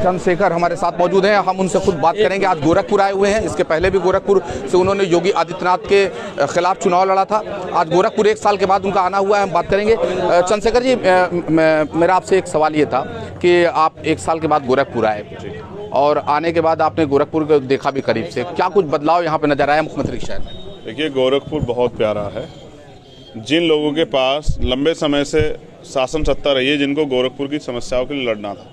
चंद्रशेखर हमारे साथ मौजूद हैं, हम उनसे खुद बात करेंगे। आज गोरखपुर आए हुए हैं, इसके पहले भी गोरखपुर से उन्होंने योगी आदित्यनाथ के खिलाफ चुनाव लड़ा था। आज गोरखपुर 1 साल के बाद उनका आना हुआ है, हम बात करेंगे। चंद्रशेखर जी, मेरा आपसे एक सवाल ये था कि आप 1 साल के बाद गोरखपुर आए और आने के बाद आपने गोरखपुर को देखा भी करीब से, क्या कुछ बदलाव यहाँ पे नजर आया मुख्यमंत्री के शहर में? देखिए, गोरखपुर बहुत प्यारा है। जिन लोगों के पास लंबे समय से शासन सत्ता रही है, जिनको गोरखपुर की समस्याओं के लिए लड़ना था,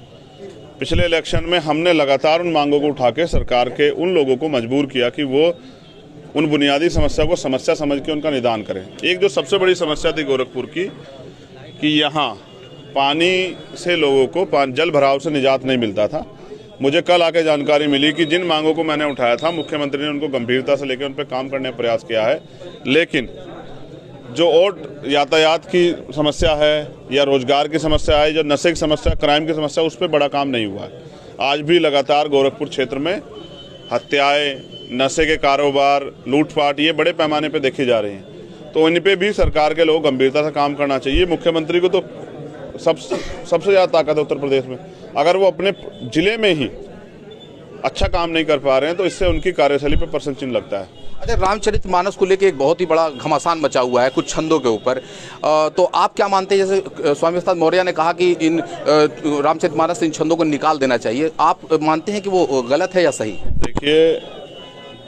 पिछले इलेक्शन में हमने लगातार उन मांगों को उठा के सरकार के उन लोगों को मजबूर किया कि वो उन बुनियादी समस्या को समस्या समझ के उनका निदान करें। एक जो सबसे बड़ी समस्या थी गोरखपुर की कि यहाँ पानी से लोगों को जल भराव से निजात नहीं मिलता था। मुझे कल आके जानकारी मिली कि जिन मांगों को मैंने उठाया था, मुख्यमंत्री ने उनको गंभीरता से लेकर उन पर काम करने का प्रयास किया है, लेकिन जो और यातायात की समस्या है या रोजगार की समस्या है, जो नशे की समस्या, क्राइम की समस्या, उस पर बड़ा काम नहीं हुआ है। आज भी लगातार गोरखपुर क्षेत्र में हत्याएं, नशे के कारोबार, लूटपाट, ये बड़े पैमाने पर देखी जा रही हैं। तो इन पे भी सरकार के लोग गंभीरता से काम करना चाहिए। मुख्यमंत्री को तो सबसे ज़्यादा ताकत है उत्तर प्रदेश में। अगर वो अपने जिले में ही अच्छा काम नहीं कर पा रहे हैं तो इससे उनकी कार्यशैली पर प्रश्न चिन्ह लगता है। अच्छा, रामचरितमानस को लेकर एक बहुत ही बड़ा घमासान मचा हुआ है कुछ छंदों के ऊपर, तो आप क्या मानते हैं? जैसे स्वामी प्रसाद मौर्य ने कहा कि इन रामचरितमानस इन छंदों को निकाल देना चाहिए, आप मानते हैं कि वो गलत है या सही? देखिए,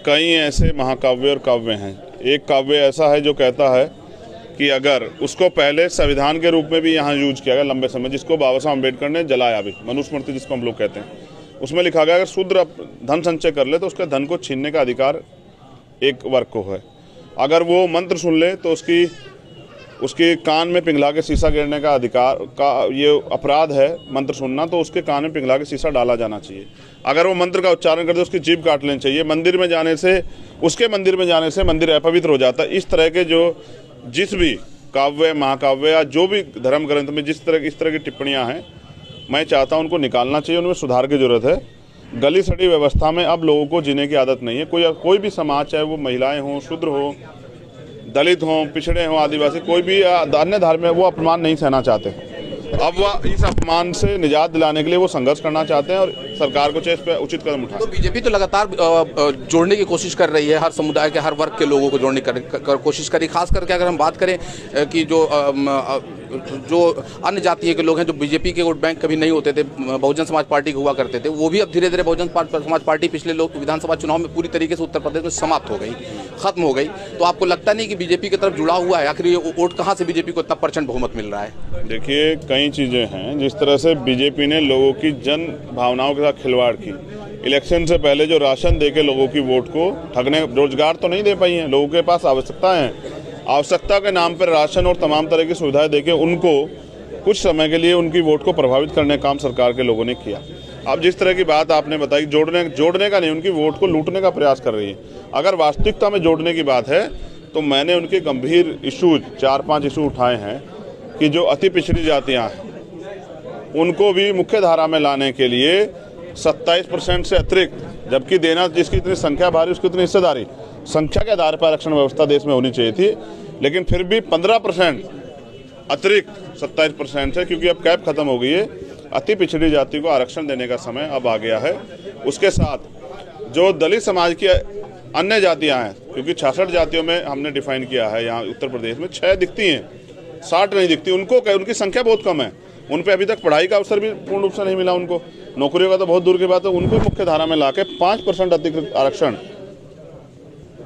कई ऐसे महाकाव्य और काव्य हैं। एक काव्य ऐसा है जो कहता है कि अगर उसको पहले संविधान के रूप में भी यहाँ यूज किया गया लंबे समय, जिसको बाबा साहब अम्बेडकर ने जलाया भी, मनुस्मृति जिसको हम लोग कहते हैं, उसमें लिखा गया अगर शूद्र धन संचय कर ले तो उसके धन को छीनने का अधिकार एक वर्ग को है। अगर वो मंत्र सुन ले तो उसके कान में पिघला के शीशा गिरने का अधिकार का ये अपराध है मंत्र सुनना, तो उसके कान में पिघला के शीशा डाला जाना चाहिए। अगर वो मंत्र का उच्चारण करते उसकी जीभ काट लेनी चाहिए। मंदिर में जाने से मंदिर अपवित्र हो जाता है। इस तरह के जिस भी काव्य, महाकाव्य या जो भी धर्म ग्रंथ में इस तरह की टिप्पणियां हैं, मैं चाहता हूं उनको निकालना चाहिए। उनमें सुधार की जरूरत है। गली सड़ी व्यवस्था में अब लोगों को जीने की आदत नहीं है। कोई भी समाज, चाहे वो महिलाएं हों, शूद्र हो, दलित हों, पिछड़े हों, आदिवासी, कोई भी अन्य धर्म में, वो अपमान नहीं सहना चाहते। अब वह इस अपमान से निजात दिलाने के लिए वो संघर्ष करना चाहते हैं और सरकार को चाहिए इस पर उचित कदम उठाए। तो बीजेपी तो लगातार जोड़ने की कोशिश कर रही है, हर समुदाय के हर वर्ग के लोगों को जोड़ने की कोशिश करी। खास करके अगर हम बात करें कि जो अन्य जातीय के लोग हैं, जो बीजेपी के वोट बैंक कभी नहीं होते थे, बहुजन समाज पार्टी के हुआ करते थे, वो भी अब धीरे धीरे बहुजन समाज पार्टी पिछले विधानसभा चुनाव में पूरी तरीके से उत्तर प्रदेश में समाप्त हो गई, खत्म हो गई। तो आपको लगता नहीं कि बीजेपी की तरफ जुड़ा हुआ है? आखिर ये वोट कहाँ से बीजेपी को इतना % बहुमत मिल रहा है? देखिए, कई चीज़ें हैं। जिस तरह से बीजेपी ने लोगों की जन भावनाओं के साथ खिलवाड़ की, इलेक्शन से पहले जो राशन देके लोगों की वोट को ठगने, रोजगार तो नहीं दे पाई हैं, लोगों के पास आवश्यकताएं हैं, आवश्यकता के नाम पर राशन और तमाम तरह की सुविधाएं देके उनको कुछ समय के लिए उनकी वोट को प्रभावित करने का काम सरकार के लोगों ने किया। अब जिस तरह की बात आपने बताई, जोड़ने का नहीं, उनकी वोट को लूटने का प्रयास कर रही है। अगर वास्तविकता में जोड़ने की बात है तो मैंने उनके गंभीर इशूज 4-5 इशू उठाए हैं कि जो अति पिछड़ी जातियाँ हैं उनको भी मुख्य धारा में लाने के लिए 27% से अतिरिक्त, जबकि देना जिसकी इतनी संख्या भारी उसकी उतनी हिस्सेदारी, संख्या के आधार पर आरक्षण व्यवस्था देश में होनी चाहिए थी, लेकिन फिर भी 15% अतिरिक्त 27% है, क्योंकि अब कैप खत्म हो गई है। अति पिछड़ी जाति को आरक्षण देने का समय अब आ गया है। उसके साथ जो दलित समाज की अन्य जातियाँ हैं, क्योंकि 66 जातियों में हमने डिफाइन किया है, यहाँ उत्तर प्रदेश में 6 दिखती हैं, 60 नहीं दिखती। उनकी संख्या बहुत कम है, उन पे अभी तक पढ़ाई का अवसर भी पूर्ण रूप से नहीं मिला, उनको नौकरियों का तो बहुत दूर की बात है। उनको मुख्य धारा में लाके 5% अतिरिक्त आरक्षण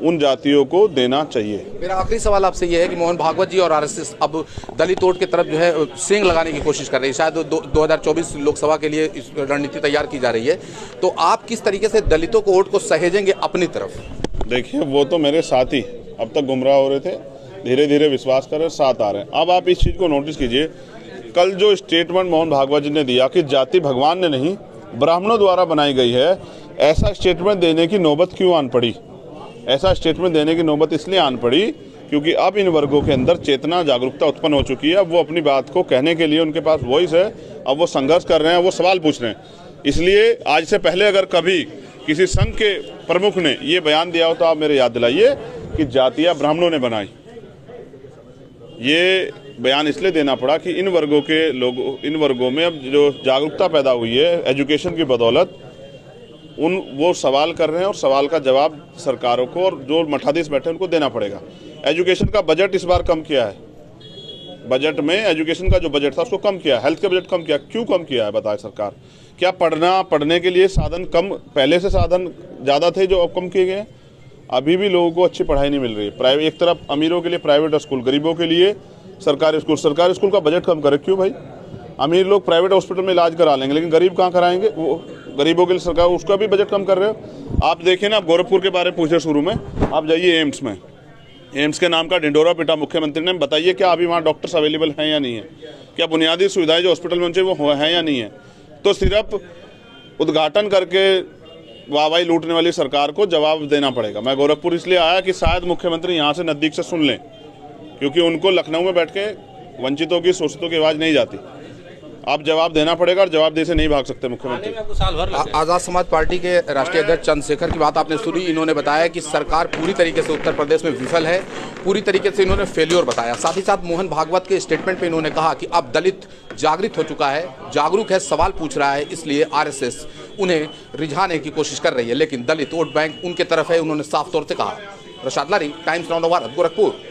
उन जातियों को देना चाहिए। मेरा आखिरी सवाल आपसे ये है कि मोहन भागवत जी और आरएसएस अब दलित वोट की तरफ जो है सींग लगाने की कोशिश कर रही है। शायद 2024 लोकसभा के लिए इस रणनीति तैयार की जा रही है, तो आप किस तरीके से दलितों को वोट को सहेजेंगे अपनी तरफ? देखिए, वो तो मेरे साथी अब तक गुमराह हो रहे थे, धीरे धीरे विश्वास कर रहे, साथ आ रहे हैं। अब आप इस चीज़ को नोटिस कीजिए, कल जो स्टेटमेंट मोहन भागवत जी ने दिया कि जाति भगवान ने नहीं ब्राह्मणों द्वारा बनाई गई है, ऐसा स्टेटमेंट देने की नौबत क्यों आन पड़ी? ऐसा स्टेटमेंट देने की नौबत इसलिए आन पड़ी क्योंकि अब इन वर्गों के अंदर चेतना, जागरूकता उत्पन्न हो चुकी है। अब वो अपनी बात को कहने के लिए उनके पास वॉइस है, अब वो संघर्ष कर रहे हैं, वो सवाल पूछ रहे हैं। इसलिए आज से पहले अगर कभी किसी संघ के प्रमुख ने ये बयान दिया हो तो आप मेरे याद दिलाइए कि जातियाँ ब्राह्मणों ने बनाई। ये बयान इसलिए देना पड़ा कि इन वर्गों में अब जो जागरूकता पैदा हुई है एजुकेशन की बदौलत, वो सवाल कर रहे हैं और सवाल का जवाब सरकारों को और जो मठाधीश बैठे हैं उनको देना पड़ेगा। एजुकेशन का बजट इस बार कम किया है, बजट में एजुकेशन का जो बजट था उसको कम किया, हेल्थ का बजट कम किया। क्यों कम किया है बताए सरकार? क्या पढ़ने के लिए साधन कम, पहले से साधन ज़्यादा थे जो अब कम किए गए? अभी भी लोगों को अच्छी पढ़ाई नहीं मिल रही है। एक तरफ अमीरों के लिए प्राइवेट स्कूल, गरीबों के लिए सरकारी स्कूल का बजट कम करे। क्यों भाई? अमीर लोग प्राइवेट हॉस्पिटल में इलाज करा लेंगे, लेकिन गरीब कहाँ कराएंगे? वो गरीबों के लिए सरकार उसका भी बजट कम कर रहे हो। आप देखिए ना, गोरखपुर के बारे में पूछे शुरू में, आप जाइए एम्स में, एम्स के नाम का ढिंडोरा पिटा मुख्यमंत्री ने। बताइए क्या अभी वहाँ डॉक्टर्स अवेलेबल हैं या नहीं है? क्या बुनियादी सुविधाएं जो हॉस्पिटल में चाहिए वो हैं या नहीं है? तो सिर्फ उद्घाटन करके वाहवाही लूटने वाली सरकार को जवाब देना पड़ेगा। मैं गोरखपुर इसलिए आया कि शायद मुख्यमंत्री यहाँ से नज़दीक से सुन लें, क्योंकि उनको लखनऊ में बैठ के वंचितों की, शोषितों की आवाज़ नहीं जाती। आप जवाब देना पड़ेगा और जवाब दे से नहीं भाग सकते मुख्यमंत्री। आज़ाद समाज पार्टी के राष्ट्रीय अध्यक्ष चंद्रशेखर की बात आपने सुनी। इन्होंने बताया कि सरकार पूरी तरीके से उत्तर प्रदेश में विफल है, पूरी तरीके से इन्होंने फेल्योर बताया। साथ ही साथ मोहन भागवत के स्टेटमेंट पे इन्होंने कहा कि अब दलित जागृत हो चुका है, जागरूक है, सवाल पूछ रहा है, इसलिए आरएसएस उन्हें रिझाने की कोशिश कर रही है, लेकिन दलित वोट बैंक उनके तरफ है, उन्होंने साफ तौर से कहा। प्रसाद लारी, टाइम्स नाउ भारत, गोरखपुर।